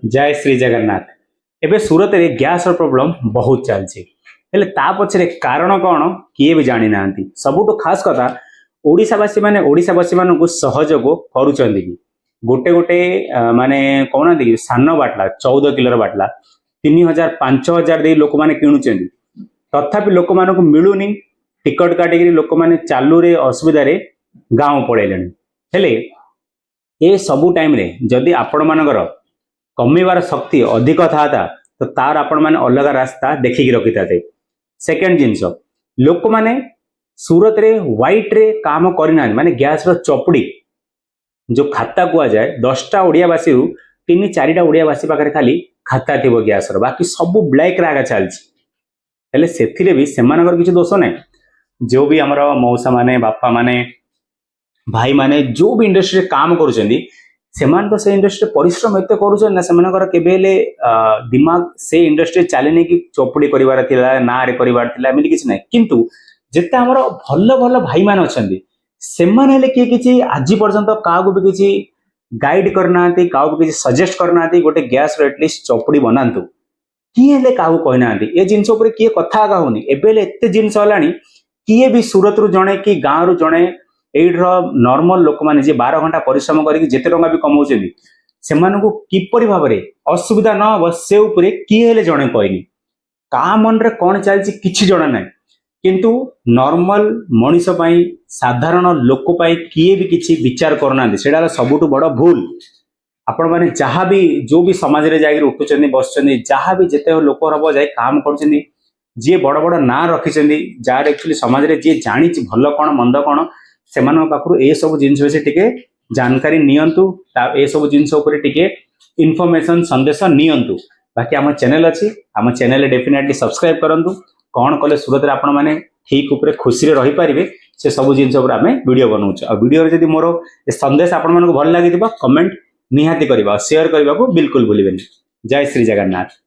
जय श्री जगन्नाथ। एबे सूरत रे गैस प्रॉब्लम बहुत चलछि हेले ता पछरे कारण कोन किए भी जानि नांती। सबुठु खास कथा ओडिशावासी माने ओडिशावासी मानकु सहयोग करूचंदी कि गोटे गोटे माने कहना कि सान बाटला 14 किलोर बाटला 3000 5000 दे लोक माने किणुचंदी तथापि लोक मानकु मिलुनी टिकट काटिक लोक माने चालू रे असुविधा रे गांव पळेलेनी। हेले ए सबु टाइम रे जदि आपण मानकर कमीबार शक्ति अधिक था तो तार आपण माने अलग रास्ता देखिक रखी था। सेकेंड जिनस लोक माने सूरत रे व्हाइट रे काम करना माने गैस रो चपड़ी जो खाता कुआ जाए 10टा ओडियावासी रु 3-4टा ओडियावासी पाखरे खाली खाता थिबो गैस रो बाकी सब ब्लैक रागा चलछि। हेले सेथिरे भी सेमानकर किछ दोष नै। जो भी हमर मौसा माने बापा माने भाई माने जो भी इंडस्ट्री रे काम करूचंदी सेमान तो से इंडस्ट्री परिश्रम एते करूछन ना सेमानकर केबेले दिमाग से इंडस्ट्री चलेनी कि चोपड़ी करिवार थिला ना रे करिवार थिला एमिति किछ नै। किंतु जेते हमर भल्ल भल्ल भाई मान अछंदी सेमान हेले कि किछि आजि पर्यंत कागु भी किछि गाइड करनांती कागु भी किछि सजेस्ट करनांती गोटे गैस रो एटलीस्ट चोपड़ी बनांतु कि हेले कागु कहनांती ए जिंस ऊपर किए कथा आगा होनी। एबेले एते जिंस हलानी किए भी सूरत रु जणे कि गां रु जणे एइर नॉर्मल लोक माने जे 12 घंटा परिश्रम करी जेते टंका भी कमाउछेंदी सेमानकु किपरि भाबरे असुविधा न हो से ऊपर किए हेले जणे कहनी का मन रे कोन चलछि किछि जणा नै। किंतु नॉर्मल मनीष पई साधारण लोक पई किए भी किछि विचार करनांदी सेडा सबुटु बड़ भूल। आपण माने जहाँ भी जो भी समाज रे जाई उठुचंदी बसचंदी जहाँ भी जेते लोक रब जाई काम करचंदी जे बड़ बड़ ना रखिचंदी जार एक्चुअली समाज रे जे जानिछि भलो कोन मंद कोन सेमान पाखरु ए सब जिनस विषय टिके जानकारी नियंतु ए सब जिनस ऊपर टिके इन्फॉर्मेशन संदेश नियंतु। बाकी आम चैनल अच्छी आम चैनल डेफिनेटली सब्सक्राइब करंतु कौन कले सूरत रे आपण माने ठीक ऊपर खुशी रे रही पारिबे से सब जिनस ऊपर आमे वीडियो बनाउछ। आ वीडियो रे जदी मोर ए संदेश आपण मानको भल लागितिबा कमेंट निहाती करबा शेयर करबा को बिल्कुल भूलिबेनी। जय श्री जगन्नाथ।